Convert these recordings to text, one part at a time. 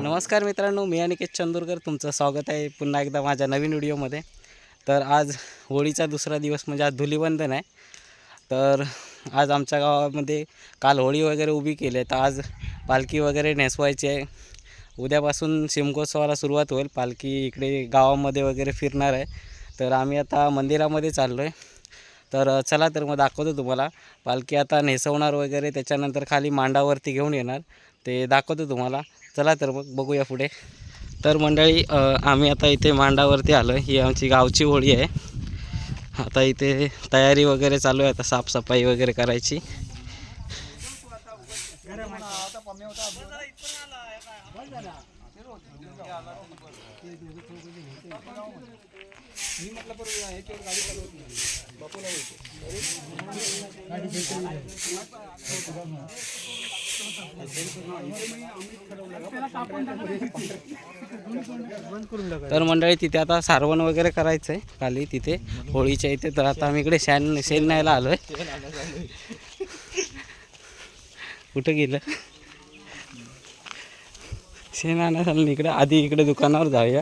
नमस्कार मित्रांनो, मी अनिकेत चंदूरकर तुमचं स्वागत आहे पुन्हा एकदा माझ्या नवीन व्हिडिओमध्ये. तर आज होळीचा दुसरा दिवस म्हणजे आज धुलीवंदन आहे. तर आज आमच्या गावामध्ये काल होळी वगैरे उभी केली आहे, तर आज पालखी वगैरे नेसवायची आहे. उद्यापासून शिमगोत्सवाला सुरुवात होईल. पालखी इकडे गावामध्ये वगैरे फिरणार आहे. तर आम्ही आता मंदिरामध्ये चाललो आहे. तर चला तर मग दाखवतो तुम्हाला. पालखी आता नेसवणार वगैरे, त्याच्यानंतर खाली मांडावरती घेऊन येणार, ते दाखवतो तुम्हाला. चला तर मग बघूया पुढे. तर मंडळी, आम्ही आता इथे मांडावरती आलो आहे. ही आमची गावची होळी आहे. आता इथे तयारी वगैरे चालू आहे, आता साफसफाई वगैरे करायची. तर मंडळी, तिथे आता सारवण वगैरे करायचं आहे खाली तिथे होळीच्या इथे. तर आता आम्ही इकडे शेण न्यायला आलो आहे. कुठं गेलं शेण आणायला? इकडे आधी इकडे दुकानावर जाऊया.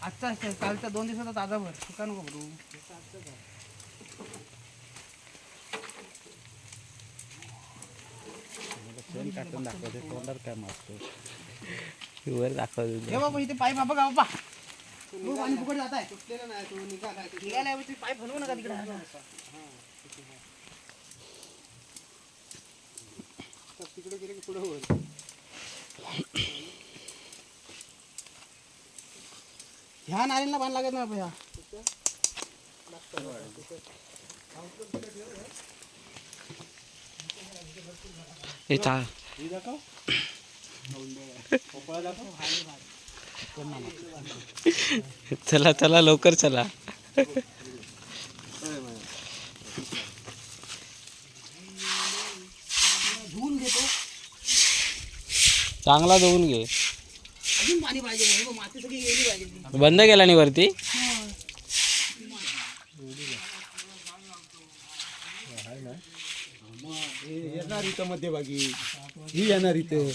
आजचा कालचा 2 दिवसाचा ताजा भर तुका नको भरू. शेण काढून दाखवते तोंडावर काय मारतो वर दाखवतो. हे बाबा इथे पाईप बाबा का बाबा पाणी फुकट जात आहे. तुटलेला नाही तो निघाला पाईप हलवू नका तिकडे. तिकडे गेले की पुढे होईल. ह्या नारीला बांध लागत नाही ह्या. चला चला लवकर चला. धुवून घेतो, चांगला धुवून घे. अजून पाणी पाहिजे, माती सगळी गेली पाहिजे. बंद केला नाही वरती. येणार इथं मध्यभागी ही येणार इथं.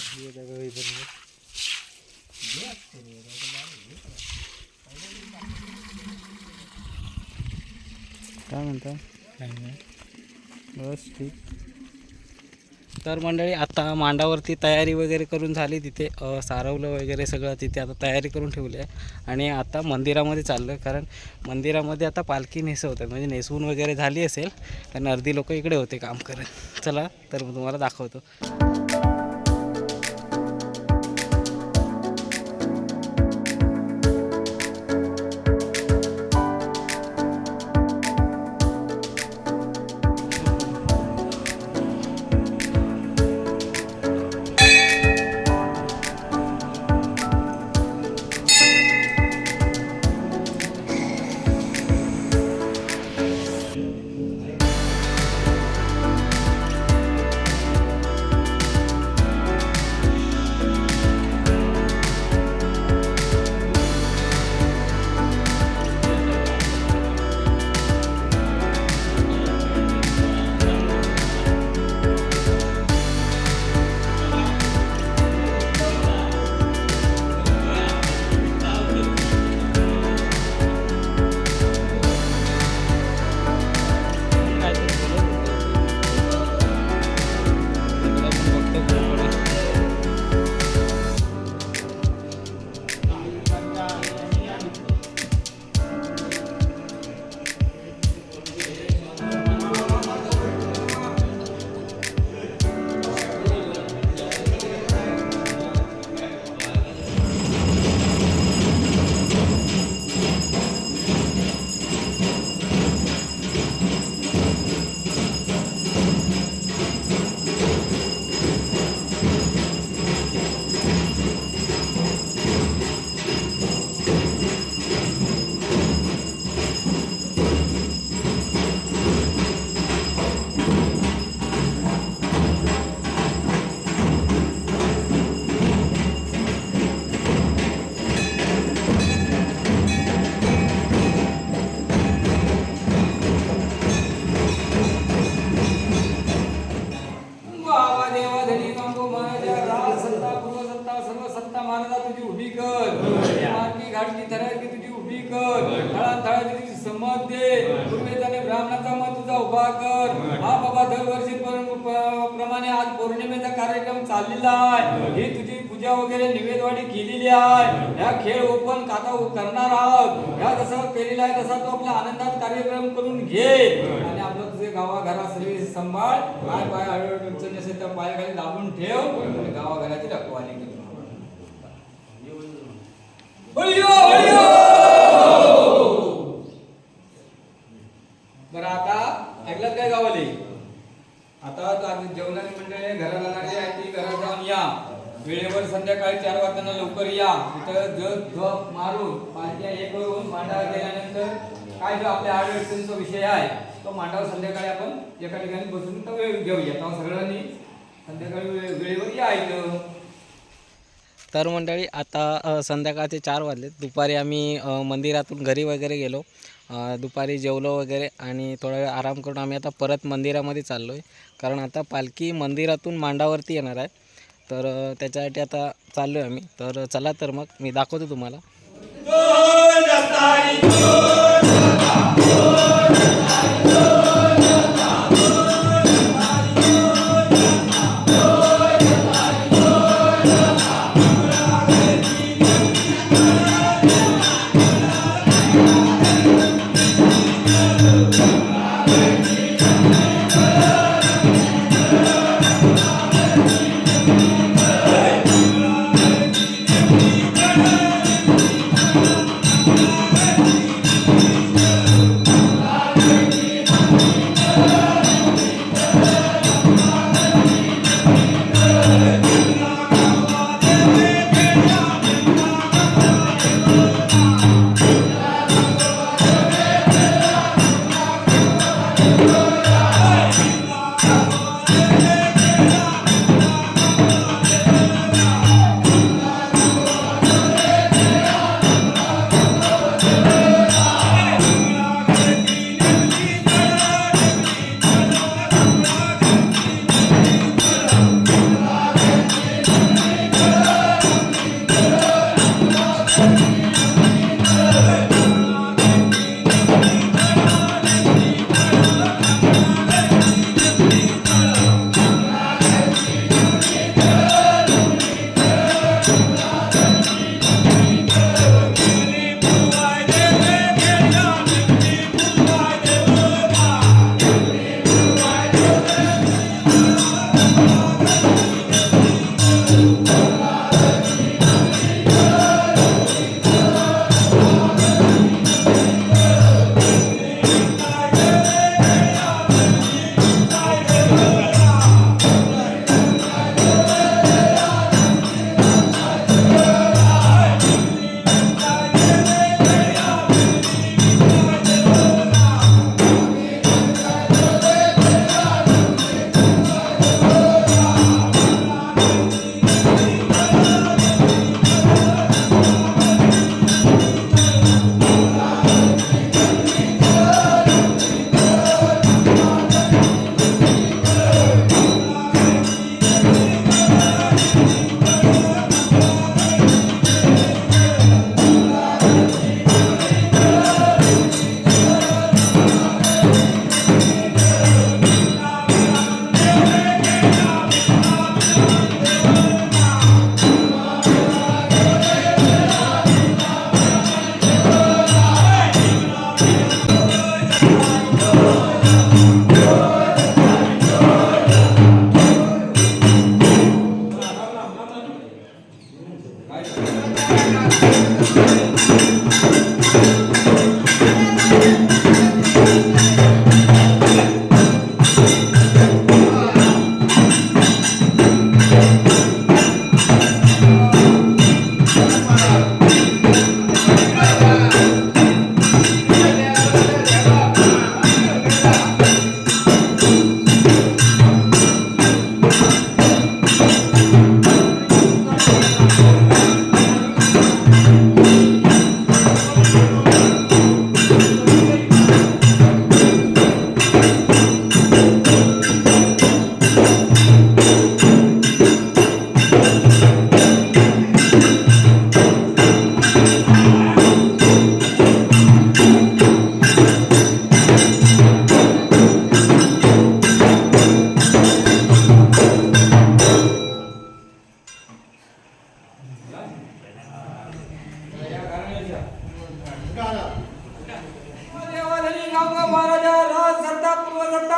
काय म्हणता? बस ठीक. तर मंडळी, आता मांडावरती तयारी वगैरे करून झाली. तिथे सारवलं वगैरे सगळं तिथे आता तयारी करून ठेवली आहे. आणि आता मंदिरामध्ये चाललं आहे, कारण मंदिरामध्ये आता पालखी नेसवतात, म्हणजे नेसवून वगैरे झाली असेल, कारण अर्धी लोक इकडे होते काम करत. चला तर तुम्हाला दाखवतो. मत दे. पूर्वेच्याने ब्राह्मणाचा मत तुझा उभा कर. हा बाबा दरवर्षी प्रमाणे आज पौर्णिमेचा कार्यक्रम चाललेला आहे. ही तुझी पूजा वगैरे निवेदवाडी केलेली आहे. ह्या खेळ ओपन आता करणार आहोत. ह्या जसं केलेला आहे तसा तो आपल्या आनंदात कार्यक्रम करून घे आणि आपलं तुझे गावाघरात सर्व सांभाळ. पाय पाय अडचण नसेल तर पायाखाली दाबून ठेव आणि गावाघराची रखवाली कर. बरं आता ऐकलं काय गावाले? आता जेवणाची मंडळी घराला लागली आहे ती घरात जाऊन या. वेळेवर संध्याकाळी 4 वाजता लवकर या. तिथं झोप मारून पालख्या हे करून मांडावर गेल्यानंतर काय जो आपल्या अडचणीचा विषय आहे तो मांडावर संध्याकाळी आपण एका ठिकाणी बसून तो वेळ घेऊया. तेव्हा सगळ्यांनी संध्याकाळी वेळेवर यायचं. तर मंडळी आता संध्याकाळचे 4 वाजले. दुपारी आम्ही मंदिरातून घरी वगैरे गेलो. दुपारी जेवलो वगैरे आणि थोडा वेळ आराम करून आम्ही आता परत मंदिरामध्ये चाललो आहे. कारण आता पालखी मंदिरातून मांडावरती येणार आहे. तर त्याच्यासाठी आता चाललो आहे आम्ही. तर चला तर मग मी दाखवतो तुम्हाला.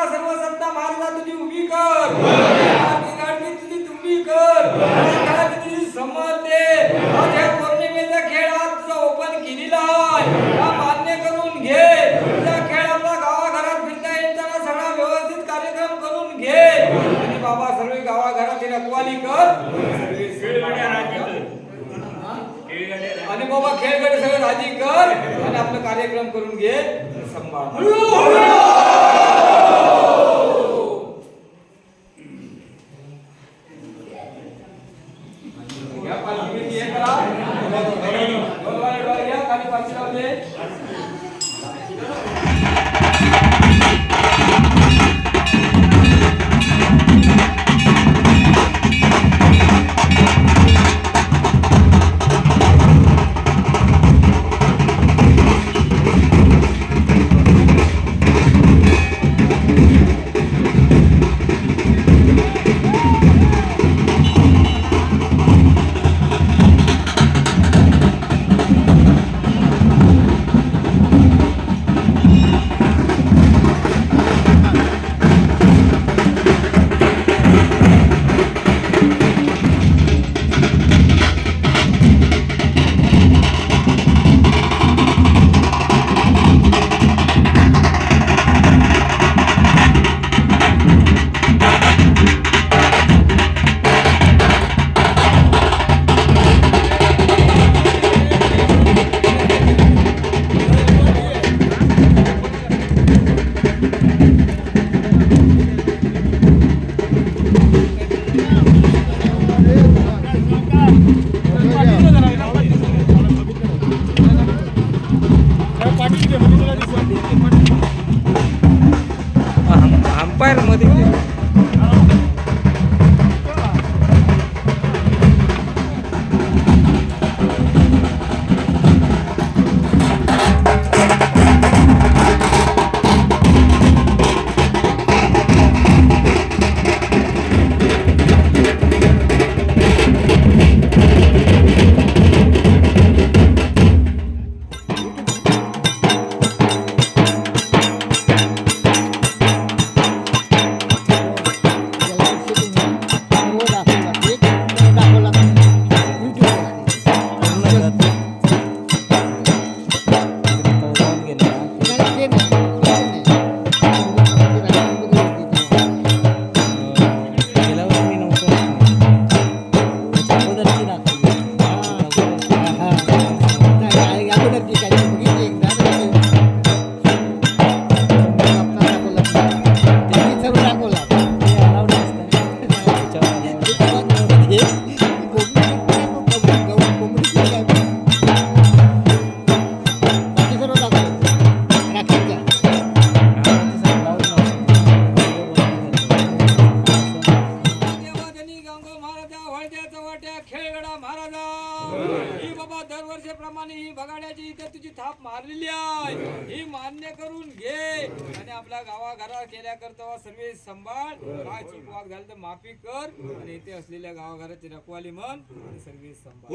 बाबा सर्व सत्ता मारला तुझी उभी कर, गाडी तुझी तुम्ही कर, घरात तुझी संमत दे. आज ह्या पौर्णिमेचा खेळ आज तुझा ओपन केलेला आहे, हा मान्य करून घे. तुझा खेळ आपला गावाघरात फिरता येताना सगळा व्यवस्थित कार्यक्रम करून घे. आणि बाबा सर्व गावाघरात रखवाली कर, आणि बाबा खेळगडे सगळं राजी कर आणि आपलं कार्यक्रम करून घे. सांभाळ. या पालखीमध्ये हे करा. डोळे घ्या, खाली पालखी लावले. अंपायर मध्ये खेळगडा महाराजा ही बाबा दरवर्षीप्रमाणे ही बगाड्याची इथे तुझी थाप मारलेली आहे, ही मान्य करून घे. आणि आपल्या गावाघरात केल्या करता सर्वे सांभाळ. काय चुकवाक झालं तर माफी कर आणि इथे असलेल्या गावाघराची रखवाली म्हण आणि सर्वे सांभाळ.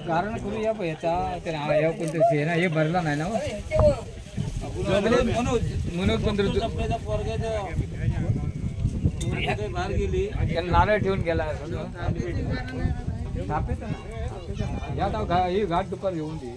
कारण करूया याचा ते नाव आहे कोणतं हे ना हे भरला नाही ना मनोज पंधरा नारळ ठेवून गेला या ही घाट दुपार येऊन दे